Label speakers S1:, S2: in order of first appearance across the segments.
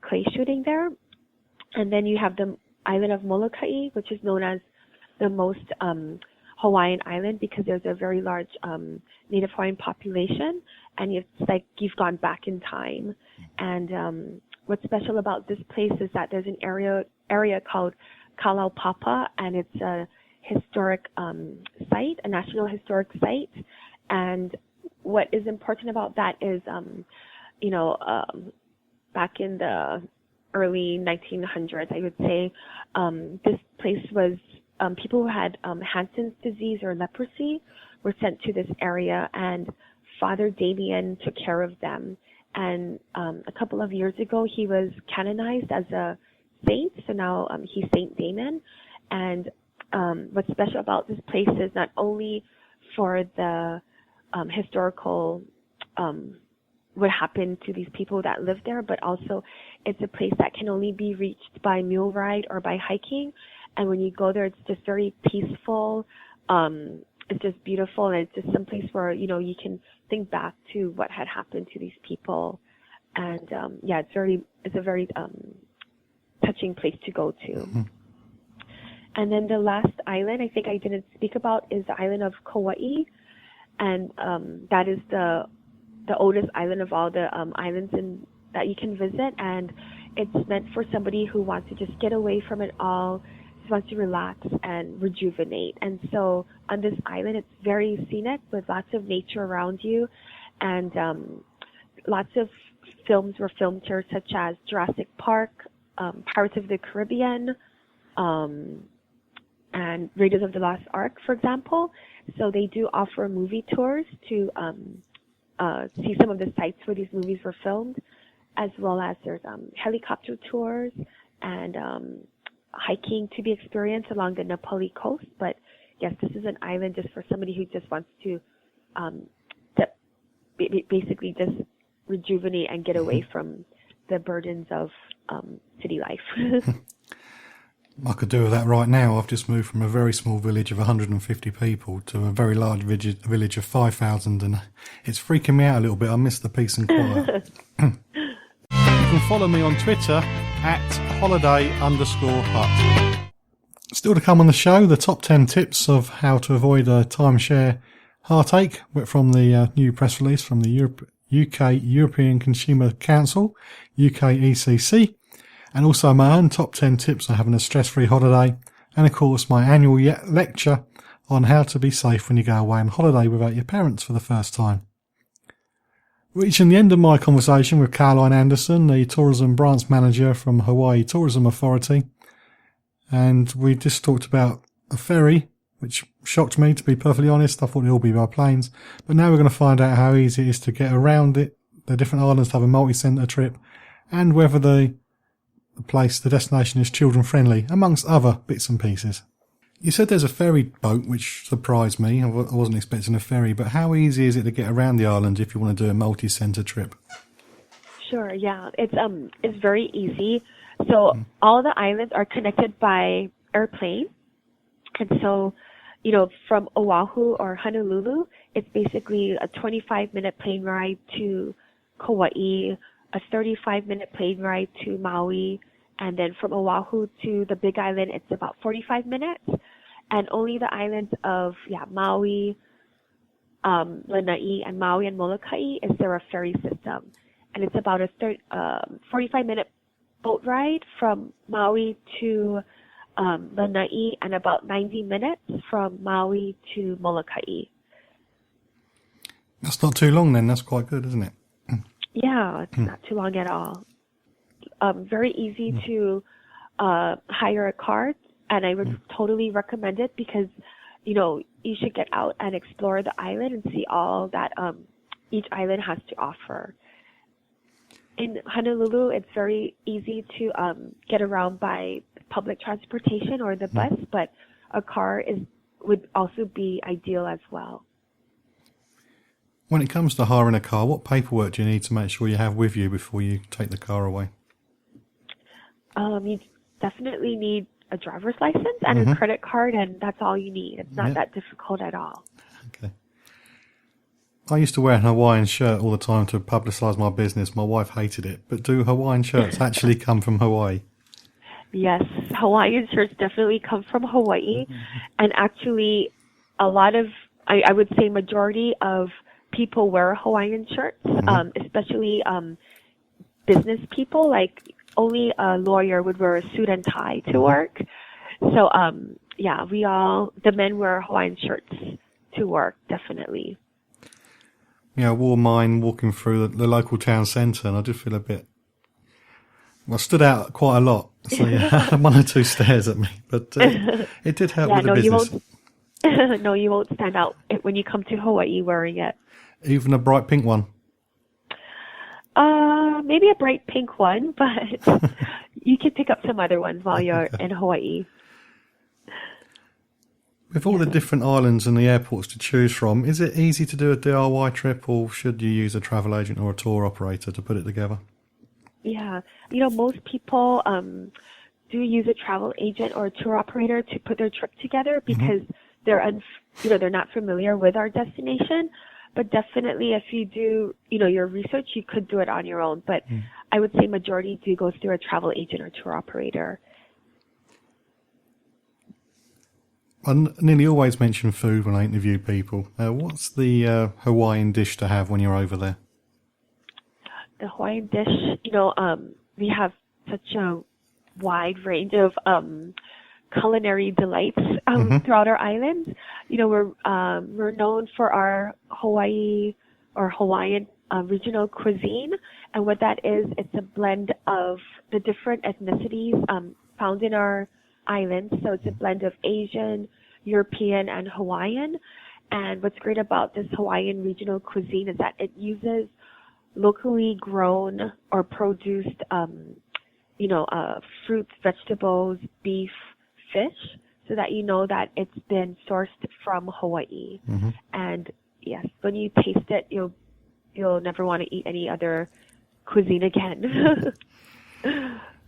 S1: clay shooting there. And then you have the island of Molokai, which is known as the most Hawaiian island because there's a very large Native Hawaiian population, and it's like you've gone back in time. And what's special about this place is that there's an area called Kalaupapa, and it's a historic site, a national historic site. And what is important about that is, back in the early 1900s, I would say, this place was, people who had Hansen's disease or leprosy were sent to this area, and Father Damien took care of them. And a couple of years ago, he was canonized as a saint, so now he's Saint Damien. And what's special about this place is not only for the historical what happened to these people that live there, but also it's a place that can only be reached by mule ride or by hiking. And when you go there, it's just very peaceful. It's just beautiful, and it's just some place where, you can think back to what had happened to these people. And it's a very touching place to go to. Mm-hmm. And then the last island I think I didn't speak about is the island of Kauai. And that is the oldest island of all the islands that you can visit. And it's meant for somebody who wants to just get away from it all, just wants to relax and rejuvenate. And so on this island, it's very scenic with lots of nature around you. And lots of films were filmed here, such as Jurassic Park, Pirates of the Caribbean, and Raiders of the Lost Ark, for example. So they do offer movie tours to see some of the sites where these movies were filmed, as well as there's helicopter tours and hiking to be experienced along the Nepali coast. But yes, this is an island just for somebody who just wants to basically just rejuvenate and get away from the burdens of city life.
S2: I could do with that right now. I've just moved from a very small village of 150 people to a very large village of 5,000, and it's freaking me out a little bit. I miss the peace and quiet. You can follow me on Twitter at holiday_hut. Still to come on the show, the top 10 tips of how to avoid a timeshare heartache from the new press release from the UK European Consumer Council, UK ECC. And also my own top 10 tips on having a stress-free holiday. And of course my annual lecture on how to be safe when you go away on holiday without your parents for the first time. Reaching the end of my conversation with Caroline Anderson, the tourism branch manager from Hawai'i Tourism Authority. And we just talked about a ferry, which shocked me, to be perfectly honest. I thought it'd all be by planes. But now we're going to find out how easy it is to get around it, the different islands to have a multi-centre trip, and whether the destination is children friendly, amongst other bits and pieces. You said there's a ferry boat, which surprised me. I wasn't expecting a ferry, but how easy is it to get around the island if you want to do a multi-centre trip?
S1: Sure, yeah. It's very easy. So all the islands are connected by airplane. And so, from Oahu or Honolulu, it's basically a 25-minute plane ride to Kauai, a 35-minute plane ride to Maui, and then from Oahu to the Big Island, it's about 45 minutes. And only the islands of Maui, Lanai, and Maui and Molokai is there a ferry system. And it's about a 45-minute boat ride from Maui to Lanai, and about 90 minutes from Maui to Molokai.
S2: That's not too long then. That's quite good, isn't it?
S1: Yeah, it's not too long at all. Very easy to hire a car, and I would totally recommend it because, you should get out and explore the island and see all that each island has to offer. In Honolulu, it's very easy to get around by public transportation or the bus, but a car would also be ideal as well.
S2: When it comes to hiring a car, what paperwork do you need to make sure you have with you before you take the car away?
S1: You definitely need a driver's license and a credit card, and that's all you need. It's not that difficult at all.
S2: Okay. I used to wear a Hawaiian shirt all the time to publicise my business. My wife hated it. But do Hawaiian shirts actually come from Hawaii?
S1: Yes, Hawaiian shirts definitely come from Hawaii. And actually, a lot of, I would say majority of people wear Hawaiian shirts, especially business people. Like only a lawyer would wear a suit and tie to work. So, yeah, the men wear Hawaiian shirts to work, definitely.
S2: Yeah, I wore mine walking through the local town centre, and I did feel a bit. Well, I stood out quite a lot. So yeah, one or two stares at me, but it did help with the business.
S1: No, you won't stand out when you come to Hawaii wearing it.
S2: Even a bright pink one.
S1: Maybe a bright pink one, but you can pick up some other ones while you're in Hawaii.
S2: With all the different islands and the airports to choose from, is it easy to do a DIY trip, or should you use a travel agent or a tour operator to put it together?
S1: Yeah, most people do use a travel agent or a tour operator to put their trip together because they're not familiar with our destination. But definitely, if you do your research, you could do it on your own. But I would say majority do go through a travel agent or tour operator.
S2: I nearly always mention food when I interview people. What's the Hawaiian dish to have when you're over there?
S1: The Hawaiian dish, we have such a wide range of culinary delights throughout our islands. We're known for our Hawaii or Hawaiian regional cuisine, and what that is, it's a blend of the different ethnicities found in our islands. So it's a blend of Asian, European, and Hawaiian. And what's great about this Hawaiian regional cuisine is that it uses locally grown or produced, fruits, vegetables, beef, fish, so that you know that it's been sourced from Hawaii. And yes, when you taste it, you'll never want to eat any other cuisine again.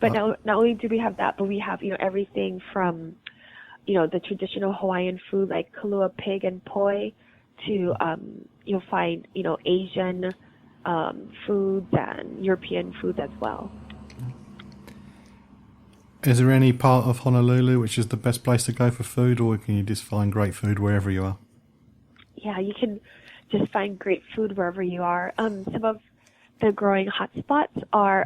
S1: But not only do we have that, but we have, everything from, the traditional Hawaiian food like kalua pig and poi to, you'll find, Asian foods and European foods as well.
S2: Is there any part of Honolulu which is the best place to go for food, or can you just find great food wherever you are? Yeah, you can just find great food wherever you are. Some of the growing hotspots are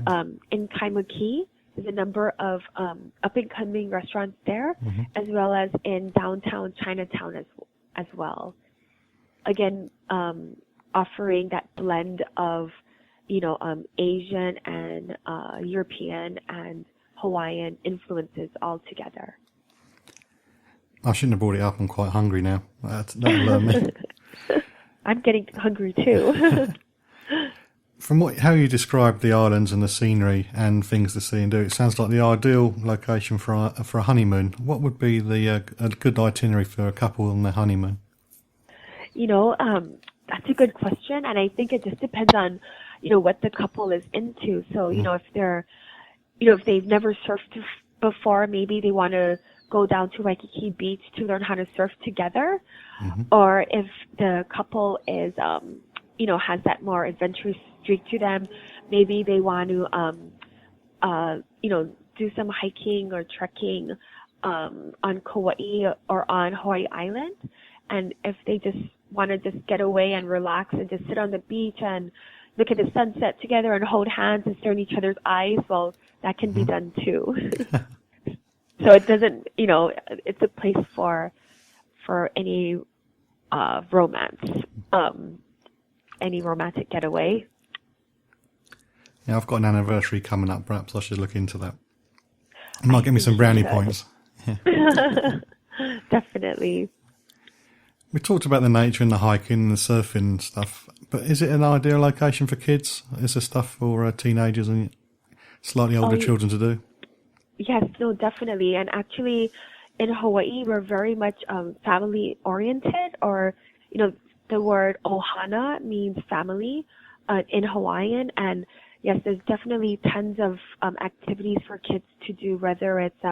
S2: in Kaimuki. There's a number of up-and-coming restaurants there, as well as in downtown Chinatown as well. Again, offering that blend of, Asian and European and Hawaiian influences all together. I shouldn't have brought it up. I'm quite hungry now. That'll me. I'm getting hungry too. From how you described the islands and the scenery and things to see and do, it sounds like the ideal location for a honeymoon. What would be a good itinerary for a couple on their honeymoon? That's a good question, and I think it just depends on, what the couple is into. So, if they're, if they've never surfed before, maybe they want to go down to Waikiki Beach to learn how to surf together, or if the couple is, has that more adventurous streak to them, maybe they want to, do some hiking or trekking on Kauai or on Hawaii Island. And if they just want to just get away and relax and just sit on the beach and look at the sunset together and hold hands and stare in each other's eyes, well, that can be done too. So it doesn't, it's a place for any romance, any romantic getaway. Yeah, I've got an anniversary coming up. Perhaps I should look into that. It might give me some brownie points. Yeah. Definitely. We talked about the nature and the hiking and the surfing and stuff, but is it an ideal location for kids? Is there stuff for teenagers and slightly older children to do? Yes, no, definitely. And actually, in Hawaii, we're very much family-oriented, or, the word ohana means family in Hawaiian. And yes, there's definitely tons of activities for kids to do, whether it's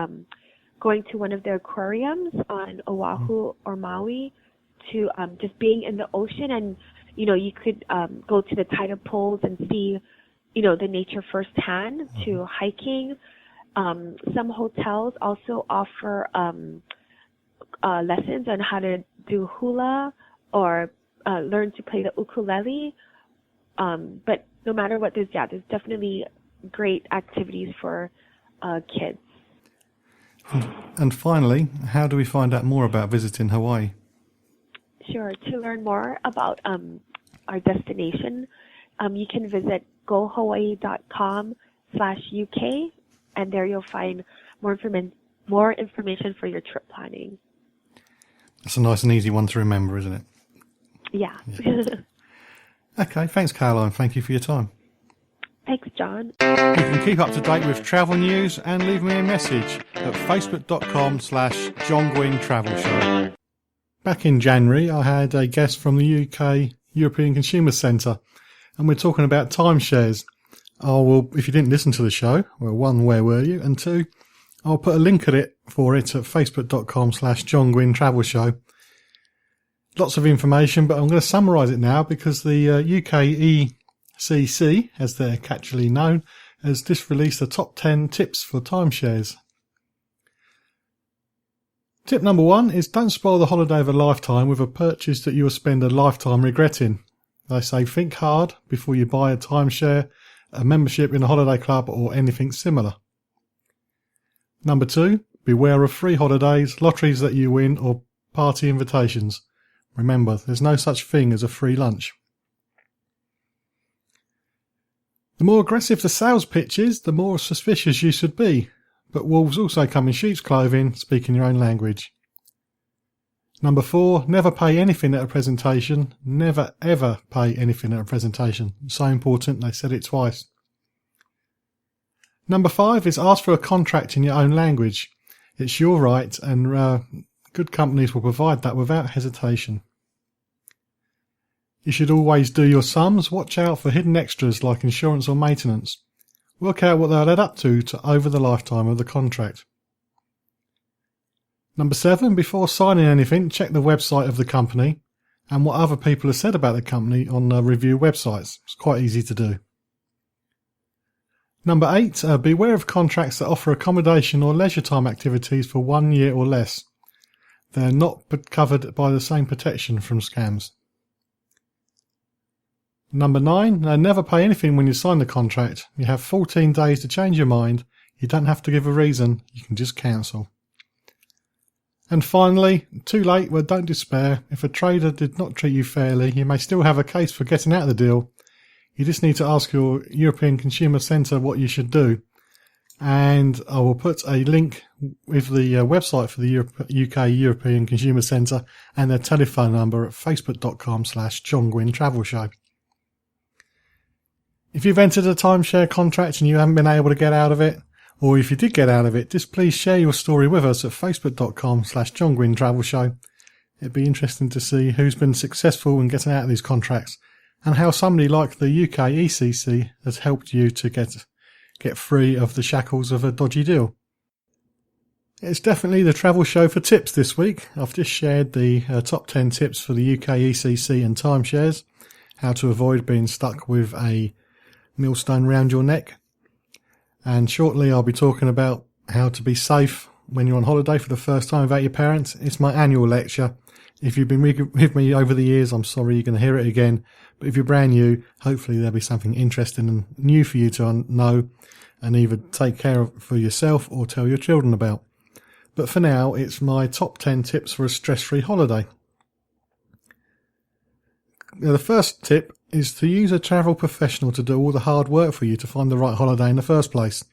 S2: going to one of the aquariums on Oahu or Maui, to just being in the ocean and
S1: You could go to the tidal pools and see, the nature firsthand, to hiking. Some hotels also offer lessons on how to do hula or learn to play the ukulele. But no matter what, there's definitely great activities for kids.
S2: And finally, how do we find out more about visiting Hawaii?
S1: Sure. To learn more about our destination, you can visit gohawaii.com/UK, and there you'll find more information for your trip planning.
S2: That's a nice and easy one to remember, isn't it?
S1: Yeah.
S2: Okay, thanks, Caroline. Thank you for your time.
S1: Thanks, John.
S2: You can keep up to date with travel news and leave me a message at facebook.com/John Guinn Travel Show. Back in January, I had a guest from the UK European Consumer Centre, and we're talking about timeshares. If you didn't listen to the show, well, one, where were you? And two, I'll put a link for it at facebook.com/John Guinn Travel Show. Lots of information, but I'm going to summarise it now because the UK ECC, as they're catchily known, has just released the top 10 tips for timeshares. Tip number 1 is don't spoil the holiday of a lifetime with a purchase that you will spend a lifetime regretting. They say think hard before you buy a timeshare, a membership in a holiday club or anything similar. Number 2, beware of free holidays, lotteries that you win or party invitations. Remember, there's no such thing as a free lunch. The more aggressive the sales pitch is, the more suspicious you should be. But wolves also come in sheep's clothing, speaking your own language. Number 4, never pay anything at a presentation. Never ever pay anything at a presentation. So important, they said it twice. Number 5 is ask for a contract in your own language. It's your right, and good companies will provide that without hesitation. You should always do your sums. Watch out for hidden extras like insurance or maintenance. Work out what they'll add up to over the lifetime of the contract. Number 7, before signing anything, check the website of the company and what other people have said about the company on review websites. It's quite easy to do. Number 8, beware of contracts that offer accommodation or leisure time activities for 1 year or less. They're not covered by the same protection from scams. Number 9, never pay anything when you sign the contract. You have 14 days to change your mind. You don't have to give a reason. You can just cancel. And finally, too late, well, don't despair. If a trader did not treat you fairly, you may still have a case for getting out of the deal. You just need to ask your European Consumer Centre what you should do. And I will put a link with the website for the UK European Consumer Centre and their telephone number at facebook.com/John Guinn Travel Show. If you've entered a timeshare contract and you haven't been able to get out of it, or if you did get out of it, just please share your story with us at facebook.com/John Guinn Travel Show. It'd be interesting to see who's been successful in getting out of these contracts and how somebody like the UK ECC has helped you to get free of the shackles of a dodgy deal. It's definitely the travel show for tips this week. I've just shared the top 10 tips for the UK ECC and timeshares, how to avoid being stuck with a millstone round your neck. And shortly I'll be talking about how to be safe when you're on holiday for the first time without your parents. It's my annual lecture. If you've been with me over the years, I'm sorry you're going to hear it again. But if you're brand new, hopefully there'll be something interesting and new for you to know and either take care of for yourself or tell your children about. But for now, it's my top 10 tips for a stress-free holiday. Now, the first tip is to use a travel professional to do all the hard work for you to find the right holiday in the first place.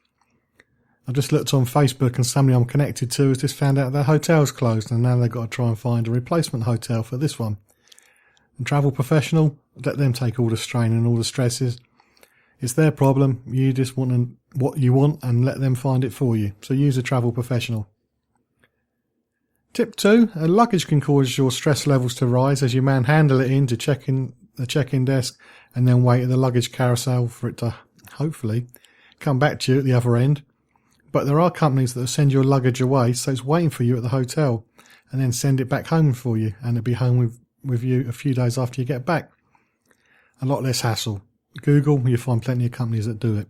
S2: I just looked on Facebook and somebody I'm connected to has just found out their hotel's closed and now they've got to try and find a replacement hotel for this one. And travel professional, let them take all the strain and all the stresses. It's their problem. You just want what you want and let them find it for you. So use a travel professional. Tip 2, a luggage can cause your stress levels to rise as you manhandle it in to the check-in desk and then wait at the luggage carousel for it to, hopefully, come back to you at the other end. But there are companies that will send your luggage away, so it's waiting for you at the hotel and then send it back home for you and it'll be home with you a few days after you get back. a lot less hassle. Google, you find plenty of companies that do it.